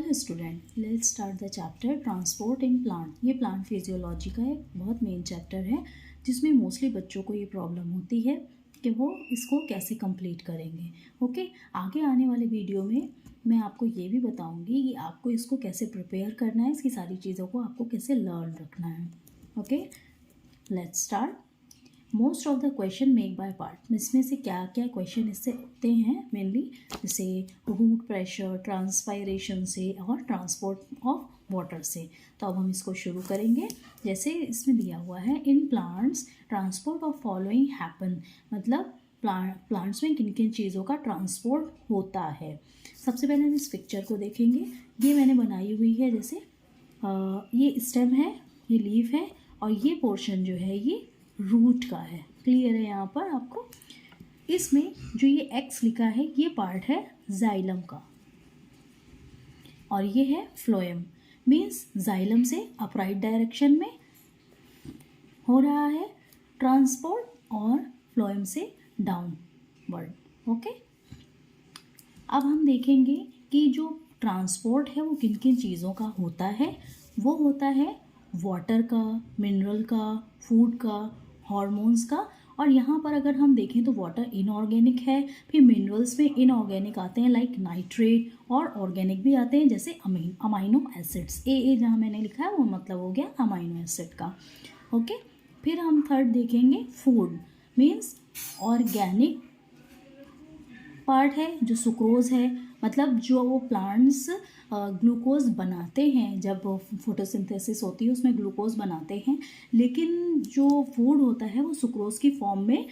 Hello student, let's start the chapter transport in plant. ये plant physiology का एक बहुत मेन चैप्टर है जिसमें मोस्टली बच्चों को ये प्रॉब्लम होती है कि वो इसको कैसे कंप्लीट करेंगे। ओके, आगे आने वाले वीडियो में मैं आपको ये भी बताऊंगी कि आपको इसको कैसे प्रिपेयर करना है, इसकी सारी चीज़ों को आपको कैसे लर्न रखना है। Okay, let's start. Most of the question make by part. इसमें से क्या क्या क्वेश्चन इससे उठते हैं मेनली, जैसे रूट प्रेशर, ट्रांसपायरेशन से और ट्रांसपोर्ट ऑफ वाटर से। तो अब हम इसको शुरू करेंगे। जैसे इसमें दिया हुआ है, in plants transport of following happen, मतलब प्लांट्स में किन किन चीज़ों का ट्रांसपोर्ट होता है। सबसे पहले हम इस पिक्चर को देखेंगे। ये मैंने बनाई हुई है, जैसे ये स्टेम है, ये लीफ है और ये पोर्शन जो है ये रूट का है। क्लियर है यहाँ पर आपको। इसमें जो ये एक्स लिखा है ये पार्ट है जाइलम का और ये है फ्लोएम। मीन्स जाइलम से अपराइट डायरेक्शन में हो रहा है ट्रांसपोर्ट और फ्लोएम से डाउनवर्ड। ओके, अब हम देखेंगे कि जो ट्रांसपोर्ट है वो किन किन चीज़ों का होता है। वो होता है वाटर का, मिनरल का, फूड का, हॉर्मोन्स का। और यहाँ पर अगर हम देखें तो वाटर इनऑर्गेनिक है, फिर मिनरल्स में इनऑर्गेनिक आते हैं लाइक नाइट्रेट, और ऑर्गेनिक भी आते हैं जैसे अमाइनो एसिड्स। ए जहाँ मैंने लिखा है वो मतलब हो गया अमाइनो एसिड का। ओके, फिर हम थर्ड देखेंगे फूड। मीन्स ऑर्गेनिक पार्ट है जो सुक्रोज है, मतलब जो प्लांट्स ग्लूकोज बनाते हैं, जब फोटोसिंथेसिस होती है उसमें ग्लूकोज बनाते हैं, लेकिन जो फूड होता है वो सुक्रोज की फॉर्म में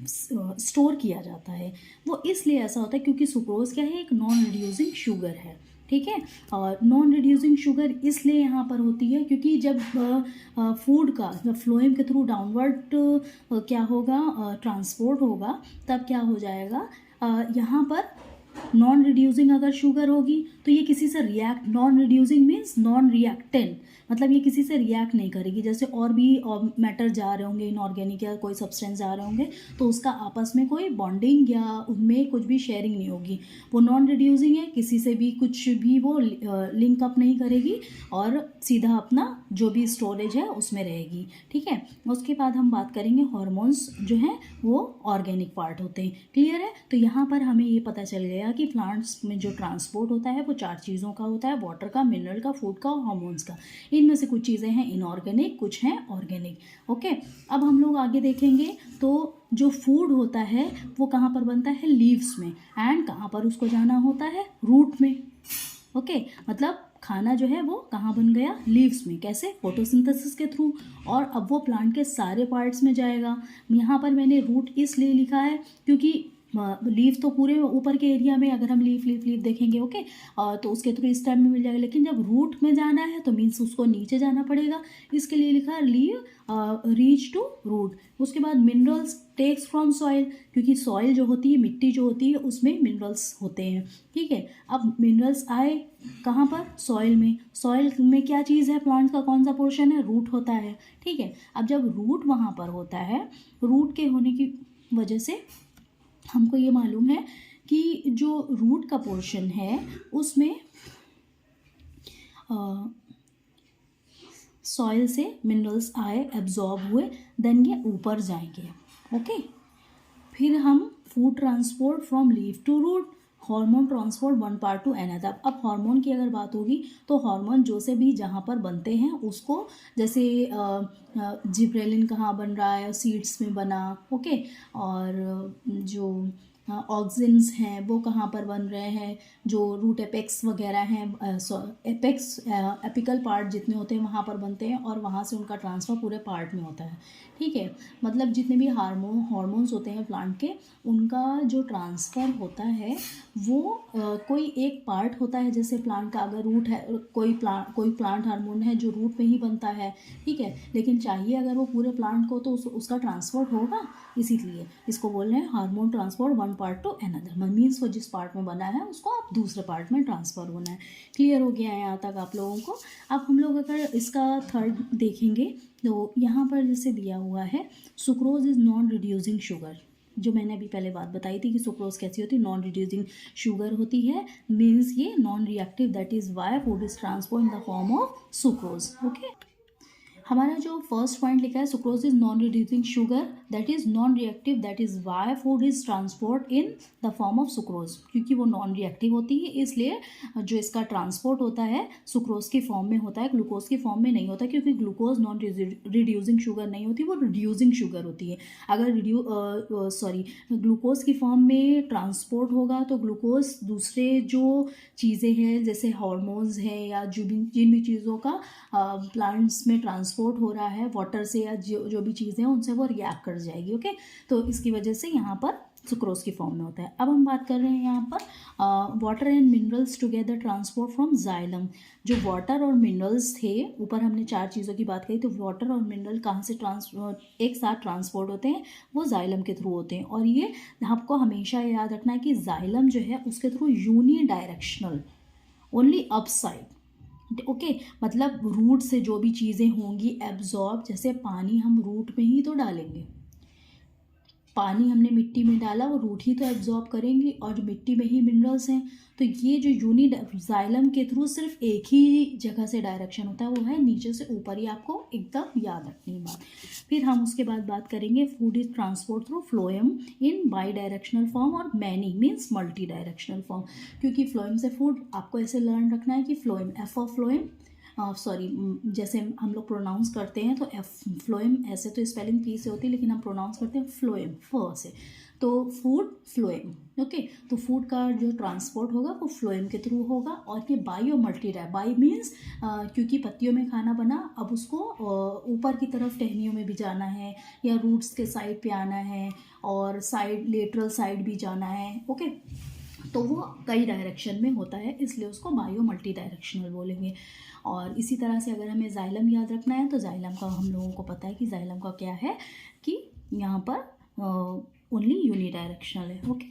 स्टोर किया जाता है। वो इसलिए ऐसा होता है क्योंकि सुक्रोज क्या है, एक नॉन रिड्यूसिंग शुगर है। ठीक है, और नॉन रिड्यूसिंग शुगर इसलिए यहाँ पर होती है क्योंकि जब फूड का जब फ्लोएम के थ्रू डाउनवर्ड क्या होगा, ट्रांसपोर्ट होगा, तब क्या हो जाएगा, यहाँ पर नॉन रिड्यूसिंग अगर शुगर होगी तो ये किसी से react, non reducing means non reactant, मतलब ये किसी से रिएक्ट नहीं करेगी। जैसे और भी मैटर जा रहे होंगे, इनऑर्गेनिक या कोई सब्सटेंस जा रहे होंगे, तो उसका आपस में कोई बॉन्डिंग या उनमें कुछ भी शेयरिंग नहीं होगी। वो नॉन रिड्यूसिंग है, किसी से भी कुछ भी वो लिंक अप नहीं करेगी और सीधा अपना जो भी स्टोरेज है उसमें रहेगी। ठीक है, उसके बाद हम बात करेंगे हॉर्मोन्स जो हैं वो ऑर्गेनिक पार्ट होते हैं। क्लियर है, तो यहाँ पर हमें ये पता चल गया कि प्लांट्स में जो ट्रांसपोर्ट होता है वो 4 चीज़ों का होता है, वाटर का, मिनरल का, फूड का और हार्मोन्स का। इनमें से कुछ चीज़ें हैं इनऑर्गेनिक, कुछ हैं ऑर्गेनिक। ओके, अब हम लोग आगे देखेंगे तो जो फूड होता है वो कहाँ पर बनता है, लीव्स में, एंड कहाँ पर उसको जाना होता है, रूट में। ओके, मतलब खाना जो है वो कहाँ बन गया, लीव्स में। कैसे, फोटोसिंथेसिस के थ्रू। और अब वो प्लांट के सारे पार्ट्स में जाएगा। यहाँ पर मैंने रूट इसलिए लिखा है क्योंकि लीफ तो पूरे ऊपर के एरिया में, अगर हम लीफ देखेंगे, ओके, तो उसके थ्रू इस टाइम में मिल जाएगा, लेकिन जब रूट में जाना है तो मीन्स उसको नीचे जाना पड़ेगा, इसके लिए लिखा है लीव रीच टू रूट। उसके बाद मिनरल्स टेक्स फ्रॉम सॉइल, क्योंकि सॉइल जो होती है, मिट्टी जो होती है, उसमें मिनरल्स होते हैं। ठीक है, अब मिनरल्स आए कहाँ पर, सॉइल में। सॉइल में क्या चीज़ है, प्लांट का कौन सा पोर्शन है, रूट होता है। ठीक है, अब जब रूट वहाँ पर होता है, रूट के होने की वजह से हमको ये मालूम है कि जो रूट का पोर्शन है उसमें सॉइल से मिनरल्स आए, एब्जॉर्ब हुए, देन ये ऊपर जाएंगे। ओके, फिर हम food transport from leaf to root, hormone transport one part to another. अब हार्मोन की अगर बात होगी तो हार्मोन जो से भी जहाँ पर बनते हैं उसको, जैसे जिब्रेलिन कहाँ बन रहा है, सीड्स में बना। ओके, और जो ऑक्सिन्स हैं वो कहाँ पर बन रहे हैं, जो रूट एपेक्स वगैरह हैं, एपेक्स एपिकल पार्ट जितने होते हैं वहाँ पर बनते हैं और वहाँ से उनका ट्रांसफ़र पूरे पार्ट में होता है। ठीक है, मतलब जितने भी हार्मोन्स होते हैं प्लांट के, उनका जो ट्रांसफ़र होता है वो कोई एक पार्ट होता है। जैसे प्लांट का अगर रूट है, कोई प्लांट हार्मोन है जो रूट में ही बनता है। ठीक है, लेकिन चाहिए अगर वो पूरे प्लांट को तो उसका ट्रांसपोर्ट होगा, इसीलिए इसको बोल रहे हैं hormone transport one part to another. Means वो जिस पार्ट में बना है उसको आप दूसरे पार्ट में ट्रांसफ़र होना है। क्लियर हो गया है यहाँ तक आप लोगों को। अब हम लोग अगर इसका थर्ड देखेंगे तो यहाँ पर जैसे दिया हुआ है, sucrose is non reducing sugar. जो मैंने अभी पहले बात बताई थी कि सुक्रोज कैसी होती है, नॉन रिड्यूसिंग शुगर होती है, मीन्स ये non reactive, that is why food is transport in the form of sucrose. Okay, हमारा जो फर्स्ट पॉइंट लिखा है sucrose is non reducing sugar that is non reactive, that is why food is transport in the form of sucrose, क्योंकि वो non reactive होती है इसलिए जो इसका ट्रांसपोर्ट होता है सुक्रोज की फॉर्म में होता है, ग्लूकोज की फॉर्म में नहीं होता, क्योंकि ग्लूकोज नॉन रिड्यूसिंग शुगर नहीं होती, वो रिड्यूसिंग शुगर होती है। अगर ग्लूकोज की फॉर्म में ट्रांसपोर्ट होगा तो ग्लूकोज दूसरे जो चीज़ें हैं जैसे हार्मोन्स हैं या जिन भी चीज़ों का प्लांट्स में ट्रांसपोर्ट हो रहा है वाटर से या जो भी चीज़ें हैं उनसे वो रिएक्ट कर जाएगी। ओके, तो इसकी वजह से यहाँ पर सुक्रोज की फॉर्म में होता है। अब हम बात कर रहे हैं यहाँ पर water and minerals together transport from xylem. जो वाटर और मिनरल्स थे, ऊपर हमने 4 चीज़ों की बात करी, तो वाटर और मिनरल कहाँ से एक साथ ट्रांसपोर्ट होते हैं, वो जाइलम के थ्रू होते हैं। और ये आपको हमेशा याद रखना है कि जाइलम जो है उसके through unidirectional, only up side. Okay, मतलब रूट से जो भी चीज़ें होंगी एब्जॉर्ब, जैसे पानी हम रूट में ही तो डालेंगे, पानी हमने मिट्टी में डाला वो रूट ही तो एब्जॉर्ब करेंगी, और जो मिट्टी में ही मिनरल्स हैं, तो ये जो जाइलम के थ्रू सिर्फ एक ही जगह से डायरेक्शन होता है, वो है नीचे से ऊपर। ही आपको एकदम याद रखनी बात। फिर हम उसके बाद बात करेंगे food is transport through phloem in bidirectional form और many means multidirectional form, क्योंकि फ्लोएम से फूड आपको ऐसे लर्न रखना है कि फ्लोएम, एफ ऑफ फ्लोएम, जैसे हम लोग प्रोनाउंस करते हैं तो फ्लोएम, ऐसे तो स्पेलिंग पी से होती है लेकिन हम प्रोनाउंस करते हैं फ्लोएम फ से, तो फूड फ्लोएम। ओके, तो फूड का जो ट्रांसपोर्ट होगा वो फ्लोएम के थ्रू होगा। और ये बाई और मल्टी बाई मीन्स क्योंकि पत्तियों में खाना बना, अब उसको ऊपर की तरफ टहनियों में भी जाना है या रूट्स के साइड पे आना है और साइड लेटरल साइड भी जाना है। ओके, तो वो कई डायरेक्शन में होता है, इसलिए उसको बायो मल्टी डायरेक्शनल बोलेंगे। और इसी तरह से अगर हमें जाइलम याद रखना है तो जाइलम का हम लोगों को पता है कि जाइलम का क्या है कि यहाँ पर ओनली यूनी डायरेक्शनल है। ओके।